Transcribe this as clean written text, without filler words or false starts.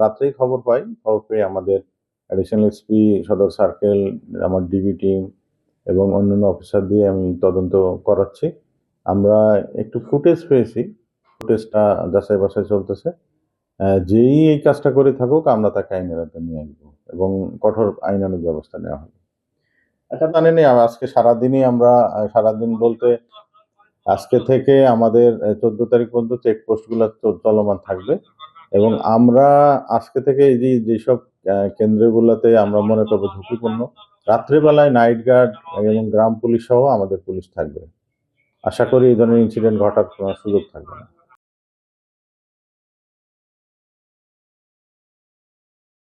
রাত্রেই খবর পাই। খবর পেয়ে আমাদের অ্যাডিশনাল এসপি সদর সার্কেল, আমার ডিবি টিম এবং অন্যান্য অফিসার দিয়ে আমি তদন্ত করাচ্ছি। আমরা একটু ফুটেজ পেয়েছি। ফুটেজটা যাচাই বাছাই চলতেছে। যেই এই কাজটা করে থাকুক আমরা তাকে আইনের আওতায় নিয়ে আসবো এবং কঠোর আইনানুগ ব্যবস্থা নেওয়া হবে। আচ্ছা, জানেনই আজকে সারাদিনই আমরা সারাদিন বলতে আজকে থেকে আমাদের 14 তারিখ পর্যন্ত চেকপোস্টগুলো চলমান থাকবে এবং আমরা আজকে থেকে এই যেসব কেন্দ্রগুলোতে আমরা মনে করবো ঝুঁকিপূর্ণ, রাত্রিবেলায় নাইট গার্ড এবং গ্রাম পুলিশ সহ আমাদের পুলিশ থাকবে। আশা করি এই ধরনের ইনসিডেন্ট ঘটার কোনো সুযোগ থাকবে না।